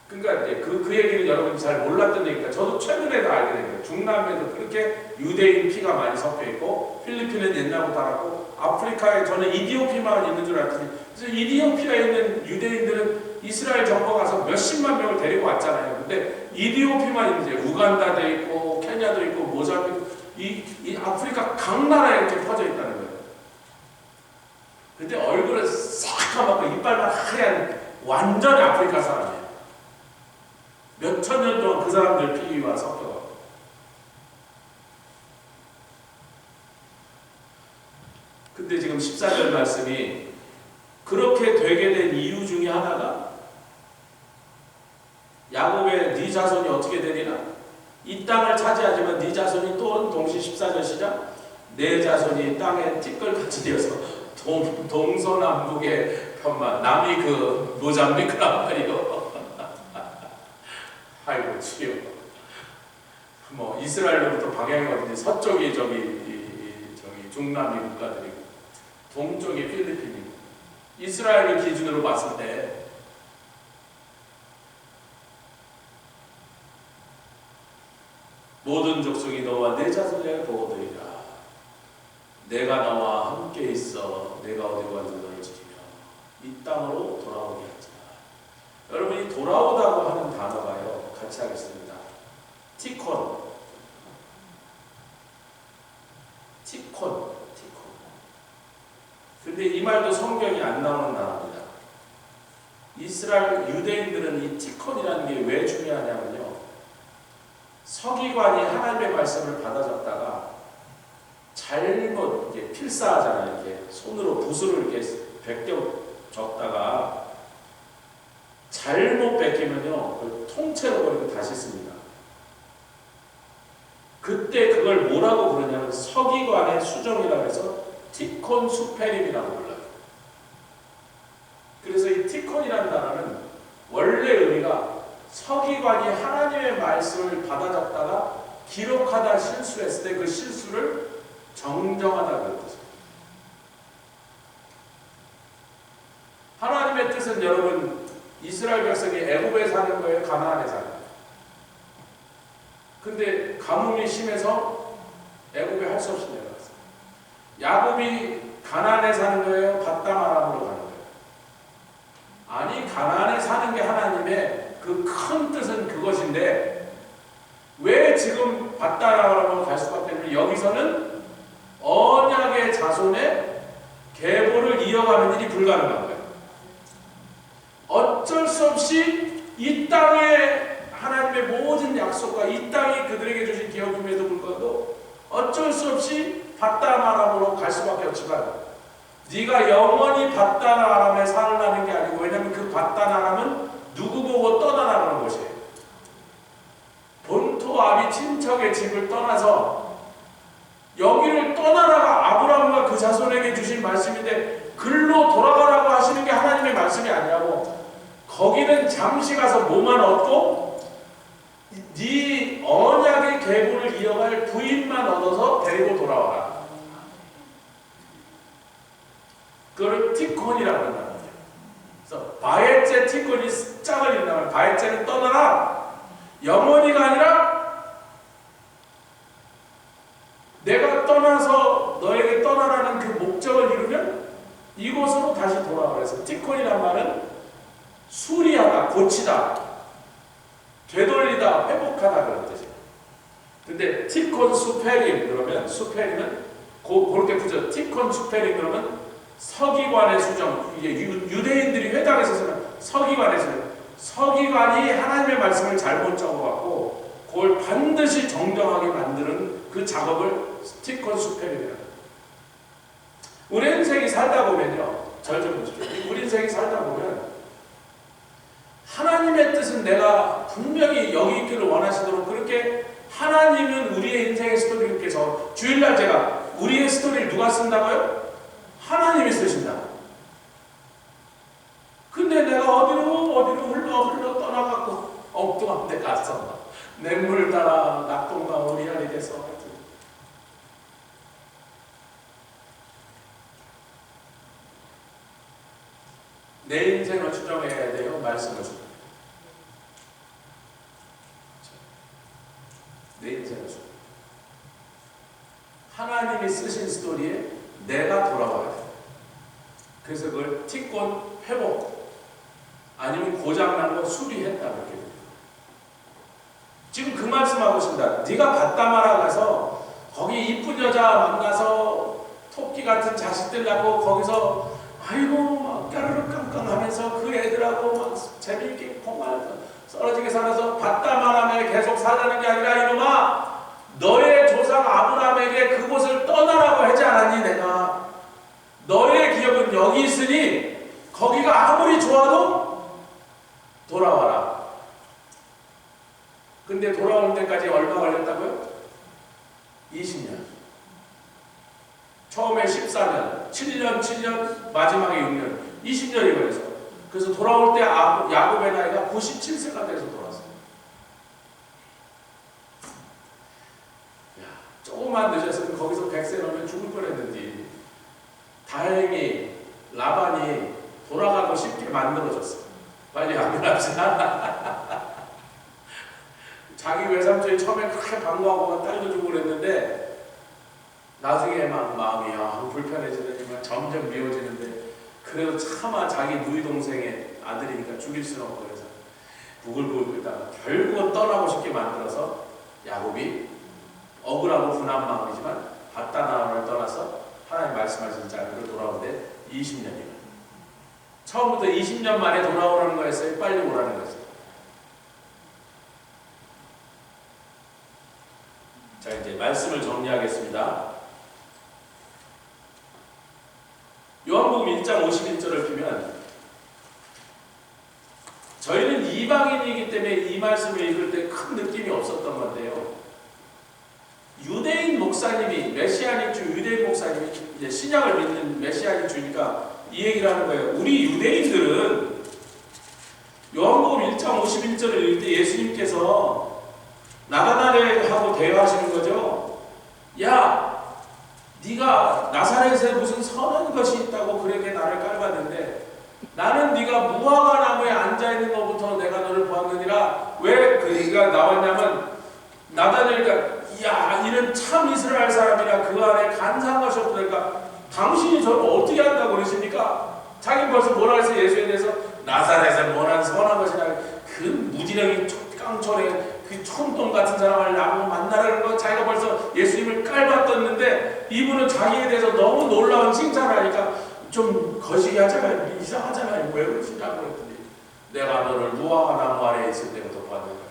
S1: 그러니까 이제 그 얘기는 여러분이 잘 몰랐던 얘기니까 저도 최근에 다 알게 된 거예요. 중남미에도 그렇게 유대인 피가 많이 섞여 있고 필리핀은 옛날부터 알았고 아프리카에 저는 이디오피아만 있는 줄 알았더니 그래서 이디오피아에 있는 유대인들은 이스라엘 정부가 가서 몇십만 명을 데리고 왔잖아요. 근데 이디오피아만 이제 우간다도 있고 케냐도 있고 모잠비크 이 아프리카 각 나라에 이렇게 퍼져 있다는 거예요. 근데 얼굴은 새까맣고 이빨만 하얀 완전 아프리카 사람이에요. 몇천 년 동안 그 사람들 피와 섞여. 근데 지금 14절 말씀이 그렇게 되게 된 이유 중에 하나가 야곱의 네 자손이 어떻게 되리나? 이 땅을 차지하지만 네 자손이 또 동시 14절 시작 내 자손이 땅에 띠끌같이 되어서 동서남북의 편만 남이 그 모잠비크란 말이요. 아이고 치요. 뭐 이스라엘로부터 방향이 어딘지 서쪽이 저기 중남미 국가들이고 동쪽이 필리핀이고 이스라엘을 기준으로 봤을 때 모든 족속이 너와 내 자손을 보호되리라. 내가 너와 함께 있어 내가 어디로 가든지 너를 지키며 이 땅으로 돌아오게 하자. 여러분이 돌아오다고 하는 단어가요. 같이 하겠습니다. 티콘. 근데 이 말도 성경이 안 나오는 단어입니다. 이스라엘 유대인들은 이 티콘이라는 게 왜 중요하냐면요. 서기관이 하나님의 말씀을 받아 적다가 잘못 이렇게 필사하잖아요. 이렇게 손으로 붓으로 이렇게 베껴 적다가 잘못 베끼면요, 그걸 통째로 버리고 다시 씁니다. 그때 그걸 뭐라고 부르냐면 서기관의 수정이라고 해서 티콘 수페림이라고 불러요. 그래서 이 티콘이라는 단어는 원래 의미가 서기관이 하나님의 말씀을 받아 적다가 기록하다 실수했을 때 그 실수를 정정하다 그런 뜻입니다. 하나님의 뜻은 여러분 이스라엘 백성이 애굽에 사는 거예요? 가나안에 사는 거예요? 근데 가뭄이 심해서 애굽에 할 수 없이 내려갔어요. 야곱이 가나안에 사는 거예요? 밧담아람으로 가는 거예요? 아니 가나안에 사는 게 하나님의 그 큰 뜻은 그것인데 왜 지금 밧담아람으로 갈 수밖에 없냐면 여기서는 언약의 자손의 계보를 이어가는 일이 불가능한 거예요. 어쩔 수 없이 이 땅에 하나님의 모든 약속과 이 땅이 그들에게 주신 기업임에도 불구하고 어쩔 수 없이 밧담아람으로 갈 수밖에 없지만 네가 영원히 밧담아람에 살라는 게 아니고 왜냐하면 그 밧담아람은 누구 보고 떠나라는 곳이에요. 본토 아비 친척의 집을 떠나서 여기를 떠나라가 아브라함과 그 자손에게 주신 말씀인데 글로 돌아가라고 하시는 게 하나님의 말씀이 아니라고 거기는 잠시 가서 뭐만 얻고 네 언약의 계보를 이어갈 부인만 얻어서 데리고 돌아와라. 그걸 티콘이라고 한다는 거예요. 그래서 바에제 티콘이 짝을 읽는다면 바에제는 떠나라. 영원히가 아니라 내가 떠나서 너에게 떠나라는 그 목적을 이루면 이곳으로 다시 돌아와. 그래서 티콘이란 말은 수리하다, 고치다, 되돌리다, 회복하다 그런 뜻이에요. 근데 티콘 수페림 그러면 수페림은 그렇게 부르죠. 티콘 수페림 그러면 서기관의 수정. 이게 유대인들이 회당에서 쓰는 서기관의 수정. 서기관이 하나님의 말씀을 잘못 적어갖고 그걸 반드시 정정하게 만드는 그 작업을 티콘 수페림이라고 합니다. 우리 인생이 살다 보면요. 절 좀 보십시오. 우리 인생이 살다 보면 하나님의 뜻은 내가 분명히 여기 있기를 원하시도록 그렇게 하나님은 우리의 인생의 스토리를 깨서 주일날 제가 우리의 스토리를 누가 쓴다고요? 하나님이 쓰신다. 근데 내가 어디로 흘러 떠나갖고 엉뚱한 데 갔어. 냇물 따라 낙동강 오리알이 돼서 내 인생을 추정해야 돼요? 말씀을 추정. 내 인생을 추정. 하나님이 쓰신 스토리에 내가 돌아와야 돼. 그래서 그걸 티콘 회복 아니면 고장난 거 수리했다 그렇게 됩니다. 지금 그 말씀하고 있습니다. 네가 밧담아라 가서 거기 이쁜 여자 만나서 토끼 같은 자식들 낳고 거기서 아이고 막 까르르 깡깡하면서 그 애들하고 막 재미있게 콩알 썰어지게 살아서 밧담아람에 계속 살라는 게 아니라 이놈아 너의 조상 아브라함에게 그곳을 떠나라고 하지 않았니? 내가 너의 기업은 여기 있으니 거기가 아무리 좋아도 돌아와라. 근데 돌아오는 데까지 얼마 걸렸다고요? 20년. 처음에 14년, 7년, 마지막에 6년, 20년이 걸려서. 그래서 돌아올 때 야곱의 나이가 97세가 돼서 돌아왔어요. 야, 조금만 늦었으면 거기서 100세 넘으면 죽을 뻔했는데 다행히 라반이 돌아가고 싶게 만들어줬어. 빨리 안면합시다. 자기 외삼촌이 처음에 그렇게 반가워하고 딸도 주고 그랬는데 나중에 막 마음이 불편해지더니만 점점 미워지는데 그래도 차마 자기 누이 동생의 아들이니까 죽일 수는 없고 그래서 부글부글 끓다가 결국은 떠나고 싶게 만들어서 야곱이 억울하고 분한 마음이지만 밧담아람을 떠나서 하나님 말씀하신 자리로 돌아오는데 20년이면 처음부터 20년 만에 돌아오라는 거였어요? 빨리 오라는 거였어요? 자, 이제 말씀을 정리하겠습니다. 요한복음 1장 51절을 피면 저희는 이방인이기 때문에 이 말씀을 읽을 때 큰 느낌이 없었던 건데요. 유대인 목사님이 메시아닉 주 유대인 목사님이 이제 신약을 믿는 메시아닉 주니까 이 얘기를 하는 거예요. 우리 유대인들은 요한복음 1장 51절을 읽을 때 예수님께서 나다나엘하고 대화하시는 거죠. 야, 네가 나사렛에 무슨 선한 것이 있다고 그에게 나를 깔봤는데 나는 네가 무화과 나무에 앉아있는 것부터 내가 너를 보았느니라. 왜 그 얘기가 나왔냐면 나다나엘가 야, 이는 참 이스라엘 사람이라 그 안에 간사한 것이 없다. 그러니까 당신이 저를 어떻게 한다고 그러십니까? 자기 벌써 뭐라 해서 예수에 대해서 나사렛에 뭐란 선한 것이라 그 무지렁이 깡촌에 그 촌동 같은 사람을 나보고 만나라는 거 자기가 벌써 예수님을 깔봤었는데 이분은 자기에 대해서 너무 놀라운 칭찬을 하니까 좀 거시기 하잖아요. 이상하잖아요. 왜 그러시냐고 그랬더니 내가 너를 무화과 나무 아래에 있을 때부터 봤는다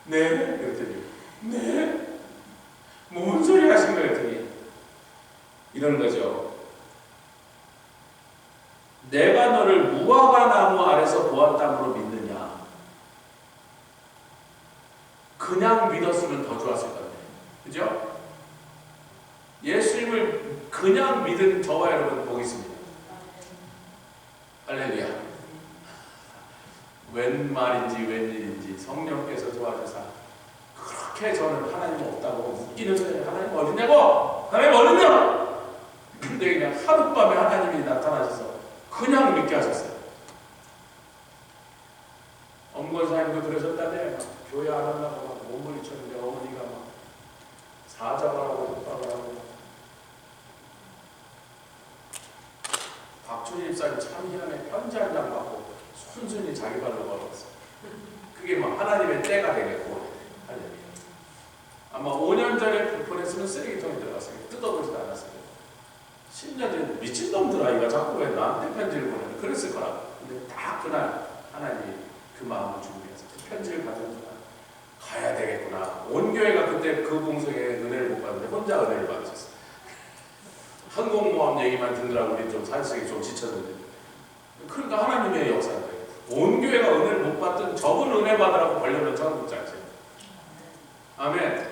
S1: 그랬더니 네? 그랬더니 네? 뭔 소리 하신 거예요? 그랬더니 이러는 거죠. 내가 너를 무화과 나무 아래서 보았다므로 믿느냐? 그냥 믿었으면 더 좋았을 건데, 그죠? 예수님을 그냥 믿은 저와 여러분 복이 있습니다. 할렐루야. 웬 말인지 웬일인지 성령께서 도와주사 그렇게 저는 하나님 없다고 웃기는데 하나님 어딨냐고? 하나님 어딨냐? 근데 그냥 하룻밤에 하나님이 나타나셔서 그냥 믿게 하셨어요. 엄권사님도 그러셨다네. 교회 안 한다고 막 몸부림쳤는데 어머니가 막 사자를 하고 협박을 하고. 박준희 집사님 참 희한해. 편지 한 장 받고 순순히 자기 발로 걸어갔어. 그게 막 하나님의 때가 되겠고. 아마 5년 전에 불편했으면 쓰레기통에 들어갔어요. 뜯어보지도 않았어요. 10년 전에 미친놈들 아이가 자꾸 왜 나한테 편지를 보내는 그랬을 거라. 근데 딱 그날 하나님이 그 마음을 준비해서 그 편지를 받은 거야. 가야 되겠구나. 온 교회가 그때 그 봉성에 은혜를 못 받는데 혼자 은혜를 받으셨어요. 항공모함 얘기만 듣느라고 우리 좀 산속에 좀 지쳤는데. 그러니까 하나님의 역사인 거예요. 온 교회가 은혜를 못 받던 저분 은혜 받으라고 벌려면 천국 자체. 아멘.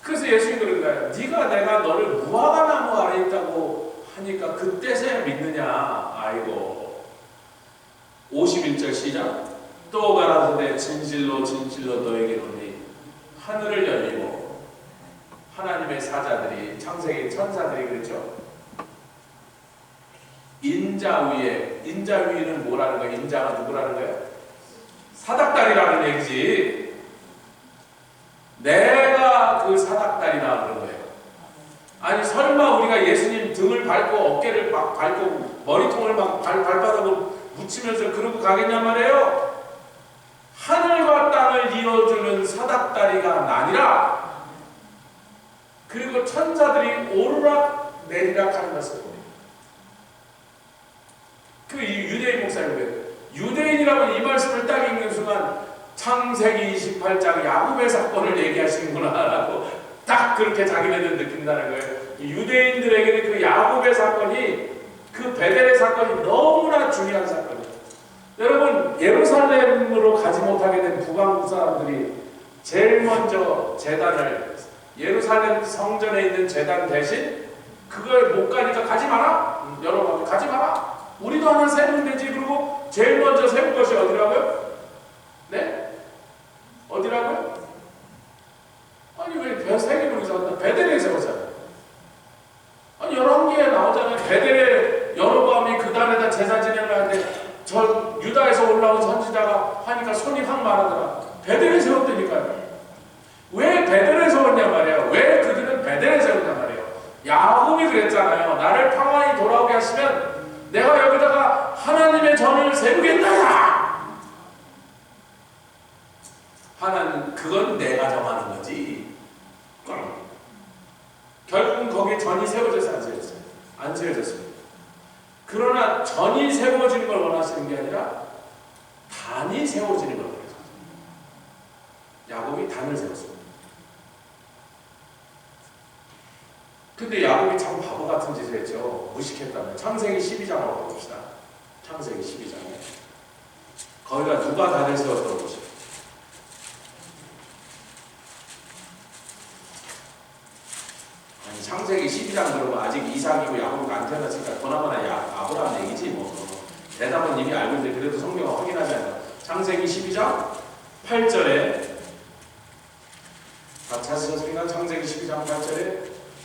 S1: 그래서 예수님이 그런 거예요. 네가 내가 너를 무화과 나무 아래 있다고 하니까 그때서야 믿느냐. 아이고. 51절 시작. 또 가라사대 진실로 진실로 너에게 이르노니 하늘을 열리고 하나님의 사자들이 창세기 천사들이 그랬죠. 인자 위는 뭐라는 거예요? 인자가 누구라는 거예요? 사닥다리라는 얘기지. 내가 그 사닥다리라 그런 거예요. 아니 설마 우리가 예수님 등을 밟고 어깨를 막 밟고 머리통을 막 발바닥으로 묻히면서 그러고 가겠냔 말이에요. 하늘과 땅을 이어주는 사닥다리가 나니라. 그리고 천사들이 오르락 내리락 하는 것을 보니 그 유대인 목사님들 유대인이라면 이 말씀을 딱 읽는 순간 창세기 28장 야곱의 사건을 얘기하시는구나 라고 딱 그렇게 자기네들 느낀다는 거예요. 유대인들에게는 그 야곱의 사건이 그 베델의 사건이 너무나 중요한 사건이에요. 여러분 예루살렘으로 가지 못하게 된 북왕국 사람들이 제일 먼저 제단을 예루살렘 성전에 있는 제단 대신 그걸 못 가니까 가지 마라. 여러분 가지 마라. 우리도 하나 세우면 되지. 그리고 제일 먼저 세운 것이 어디라고요? 네? 어디라고요? 아니 왜 세계로 세웠나? 베델에 세웠잖아요. 아니 11개에 나오잖아요. 베델에 여로보암이 그 단에다 제사 지내려 하는데 저 유다에서 올라온 선지자가 하니까 손이 확 마르더라. 베델에 세웠다니까요. 왜 베델에 세웠냐 말이에요. 왜 그들은 베델에 세웠냐 말이에요. 야곱이 그랬잖아요. 나를 평안히 돌아오게 하시면 내가 여기다가 하나님의 전을 세우겠다. 하나님 그건 내가 정하는 거지. 결국은 거기에 전이 세워져서 안 세워졌어요. 안 세워졌습니다. 그러나 전이 세워지는 걸 원하시는 게 아니라 단이 세워지는 걸 원하셨어요. 야곱이 단을 세웠습니다. 근데 야곱이 참 바보 같은 짓을 했죠. 무식했다면. 창세기 12장으로 봅시다. 창세기 12장에 거기가 누가 단을 세웠다고 보십시오. 아니 창세기 12장 그러면 아직 이삭이고 야곱이 안 태어났으니까 보나마나 아브라함 얘기지 뭐. 대답은 이미 알고 있는데 그래도 성경은 확인하지 않아요. 창세기 12장 8절에 다 찾으셨습니까? 창세기 12장 8절에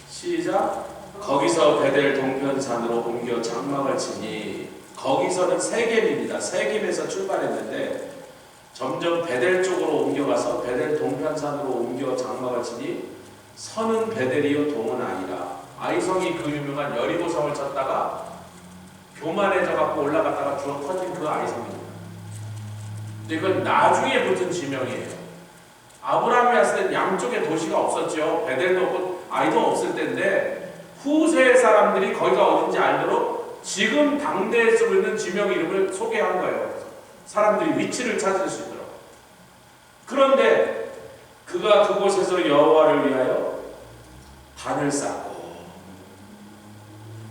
S1: 시작. 거기서 베델 동편산으로 옮겨 장막을 치니, 거기서는 세겜입니다. 세겜에서 출발했는데 점점 베델 쪽으로 옮겨가서 베델 동편산으로 옮겨 장막을 치니 선은 베델이요 동은 아이라. 아이성이 그 유명한 여리고성을 쳤다가 교만해져 갖고 올라갔다가 주워 터진 그 아이성입니다. 근데 그건 나중에 붙은 지명이에요. 아브라함이 왔을 땐 양쪽에 도시가 없었죠. 베델도 없고 아이도 없을 때인데 후세 사람들이 거기가 어딘지 알도록 지금 당대에 쓰고 있는 지명 이름을 소개한 거예요. 사람들이 위치를 찾을 수 있도록. 그런데 그가 그곳에서 여호와를 위하여 단을 쌓고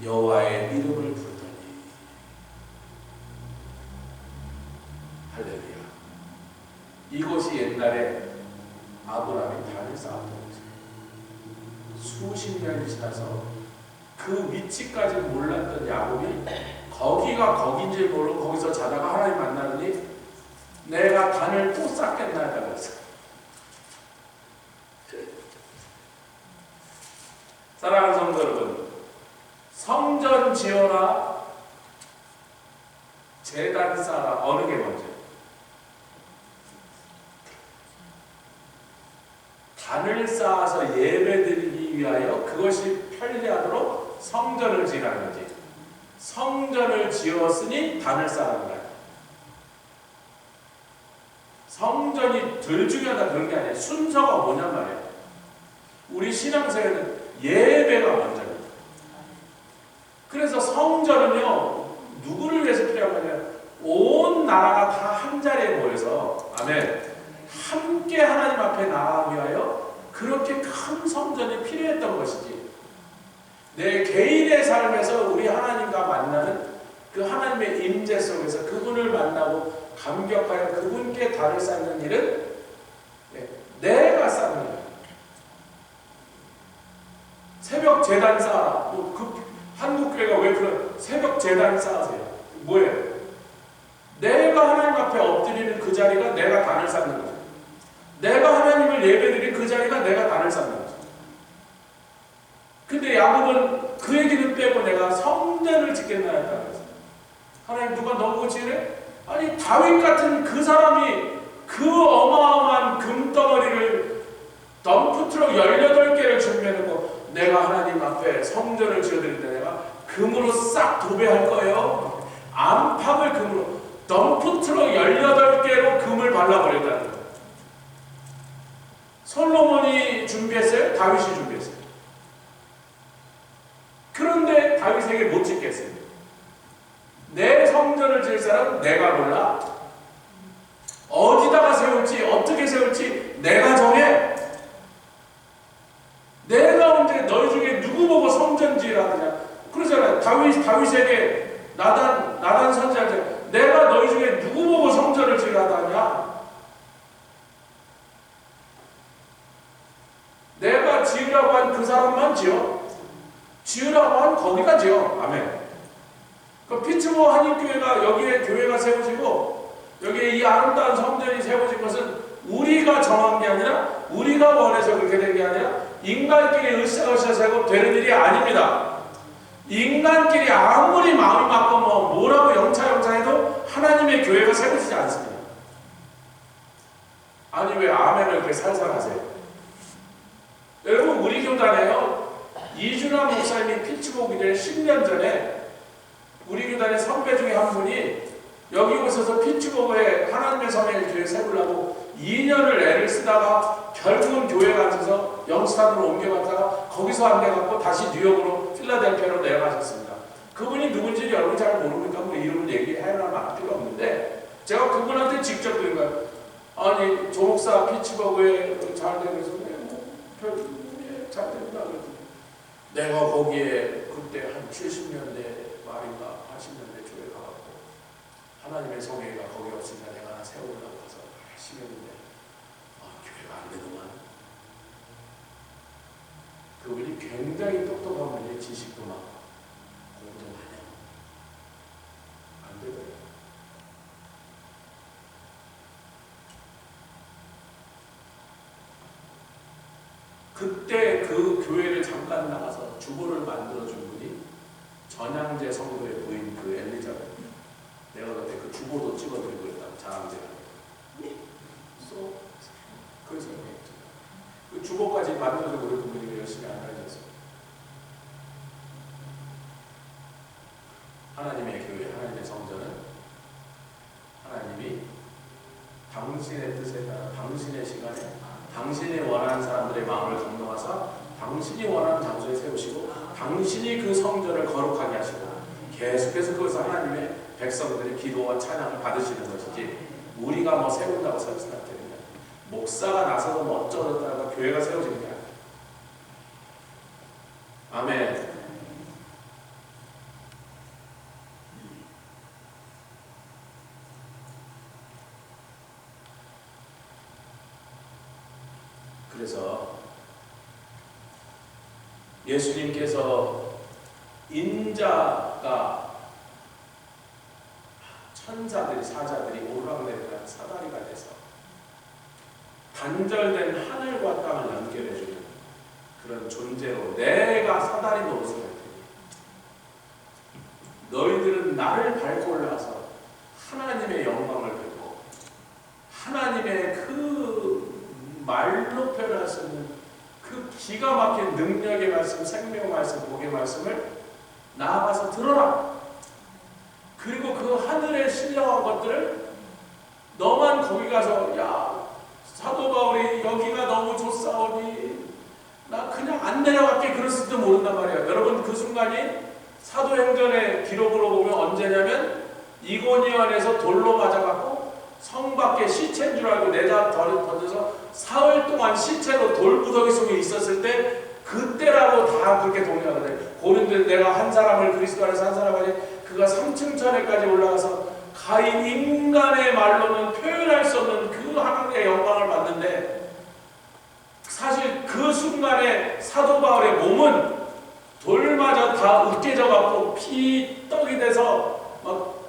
S1: 여호와의 이름을 부르더니, 할렐루야. 이곳이 옛날에 아브라함이 단을 쌓았던 곳이에요. 수십 년이 지나서 그 위치까지 몰랐던 야곱이 거기가 거긴지 모르고 거기서 자다가 하나님 만나더니 내가 단을 또 쌓겠나 하다고 했어요. 사랑하는 성도 여러분, 성전 지어라, 제단 쌓아라, 어느 게 먼저? 단을 쌓아서 예배드리기 위하여 그것이 편리하도록 성전을 지으라는 거지. 성전을 지었으니 단을 쌓는 거야. 성전이 덜 중요하다 그런 게 아니야. 순서가 뭐냔 말이야. 우리 신앙생활은 예배가 먼저입니다. 그래서 성전은요, 누구를 위해서 필요한 거냐? 온 나라가 다 한 자리에 모여서, 아멘, 함께 하나님 앞에 나아가기 위하여 그렇게 큰 성전이 필요했던 것이지. 내 개인의 삶에서 우리 하나님과 만나는 그 하나님의 임재 속에서 그분을 만나고 감격하여 그분께 단을 쌓는 일은 내가 쌓는 거야. 새벽 제단 쌓아라. 한국교회가 왜 그런 새벽 제단 쌓으세요? 뭐예요? 내가 하나님 앞에 엎드리는 그 자리가 내가 단을 쌓는 거죠. 내가 하나님을 예배드린 그 자리가 내가 단을 쌓는 거죠. 근데 야곱은 그 얘기는 빼고 내가 성전을 짓겠나 했다는 거죠. 하나님 누가 너보고 지으래? 아니 다윗 같은 그 사람이 그 어마어마한 금덩어리를 덤프트럭 18개를 준비해놓고 내가 하나님 앞에 성전을 지어드린다, 내가 금으로 싹 도배할 거예요. 안팎을 금으로, 덤프트럭 18개로 금을 발라버렸다는 거예요. 솔로몬이 준비했어요? 다윗이 준비했어요? 그런데 다윗에게 못 짓겠어요. 내 성전을 지을 사람은 내가 몰라. 어디다가 세울지 어떻게 세울지 내가 정해. 내가 언제 너희 중에 누구 보고 성전 지으라 그러냐. 그러잖아요. 다윗에게 나단 선지자한테 내가 너희 중에 누구 보고 성전을 지으라 하냐. 내가 지으라고 한 그 사람만 지어. 지으라고 한 거기가 지어. 아멘. 그 피츠버 한인교회가 여기에 교회가 세워지고 여기에 이 아름다운 성전이 세워진 것은 우리가 정한 게 아니라, 우리가 원해서 그렇게 된 게 아니라 인간끼리 으쌰으쌰 세고 되는 일이 아닙니다. 인간끼리 아무리 마음이 맞고 뭐라고 영차영차해도 하나님의 교회가 세워지지 않습니다. 아니 왜 아멘을 그렇게 살살 하세요? 여러분, 우리 교단에요, 이준환 목사님이 피츠버그 이전에 10년 전에 우리 교단의 선배 중에 한 분이 여기 오셔서 피츠버그에 하나님의 성회를 교회 세우려고 2년을 애를 쓰다가 결국은 교회 가셔서 영스탄으로 옮겨갔다가 거기서 안 돼갖고 다시 뉴욕으로 필라델피아로 내려가셨습니다. 그분이 누군지 여러분 잘 모르니까 뭐 이름을 얘기해야만 할 필요 없는데, 제가 그분한테 직접 드린 거예요. 아니 조 목사 피츠버그에 잘 되고 있어서 잘 됩니다. 내가 거기에 그때 한 70년대 말인가 80년대 교회 가갖고 하나님의 성회가 거기 없으니까 내가 하나 세우려고 해서 열심히 했는데 교회가 안 되더만. 그분이 굉장히 똑똑한 분이, 지식도 많고 공부도 많이 하고 안 되더래요. 그때 그 교회를 잠깐 나가서 주보를 만들어준 분이 전향제 성도의 부인 그 엘리자베트. 내가 그때 그 주보도 찍어드리고 있다고 자랑제가. 그래서 그 주보까지 만들어주고 그랬던 분이 열심히 안 가르쳤어요. 하나님의 교회, 하나님의 성전은 하나님이 당신의 뜻에 따라 당신의 시간에 당신이 원하는 사람들의 마음을 감동하사 당신이 원하는 장소에 세우시고 당신이 그 성전을 거룩하게 하시고 계속해서 그것을 하나님의 백성들의 기도와 찬양을 받으시는 것이지 우리가 뭐 세운다고 설치는 되는 거야. 목사가 나서서 뭐 어쩌다가 교회가 세워지는 게 아니야. 아멘. 그래서 예수님께서 인자가 천사들이 사자들이 오르락내리락 사다리가 돼서 단절된 하늘과 땅을 연결해주는 그런 존재로 내가 사다리 노릇을 할 테니 너희들은 나를 밟고 올라와서 하나님의 영광을 뵙고 하나님의 그 말로 표현할 수 없는 그 기가 막힌 능력의 말씀, 생명의 말씀, 복의 말씀을 나아가서 들어라. 그리고 그 하늘에 신령한 것들을 너만 거기 가서 야 사도 바울이 여기가 너무 좋사오니 나 그냥 안 내려갈게 그랬을지도 모른단 말이에요. 여러분 그 순간이 사도행전의 기록으로 보면 언제냐면 이고니온에서 돌로 맞아갖고 성 밖에 시체인 줄 알고 내다 던져서 사흘 동안 시체로 돌무더기 속에 있었을 때 그때라고 다 그렇게 동의하거든요. 고린도에 내가 한 사람을 그리스도 안에서 한 사람을 그가 3층 천에까지 올라가서 가히 인간의 말로는 표현할 수 없는 그 하나님의 영광을 받는데 사실 그 순간에 사도 바울의 몸은 돌마저 다 으깨져 갖고 피떡이 돼서 막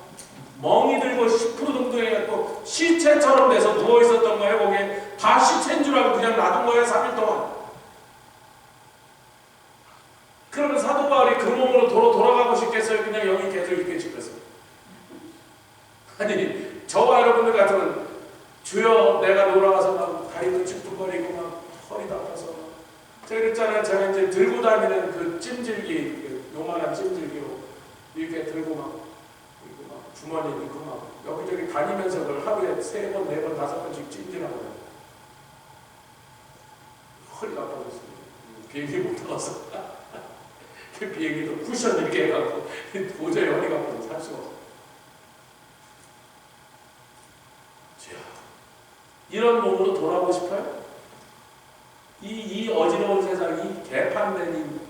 S1: 멍이 들고 10% 정도 해갖고 시체처럼 돼서 누워있었던 거예요. 거기에 다 시체인 줄 알고 그냥 놔둔 거예요. 3일 동안. 그러면 사도 바울이 그 몸으로 돌아가고 싶겠어요? 그냥 영이 계속 이렇게 죽겠어요? 아니 저와 여러분들 같으면 주여 내가 놀아가서 막 다리도 찌뿌거리고 막 허리도 아파서 제가 그랬잖아요. 제가 이제 들고 다니는 그 찜질기 요만한 찜질기로 이렇게 들고 막 주머니 넣고 막 여기저기 다니면서 그걸 하루에 3번, 4번, 5번씩 찜질하거든요. 허리가 아파졌어요. 비행기 못 타봤어. 그 비행기도 쿠션 이렇게 해갖고 도저히 허리가 아파서 살 수가 없어. 이런 몸으로 돌아오고 싶어요? 이 어지러운 세상, 이 개판된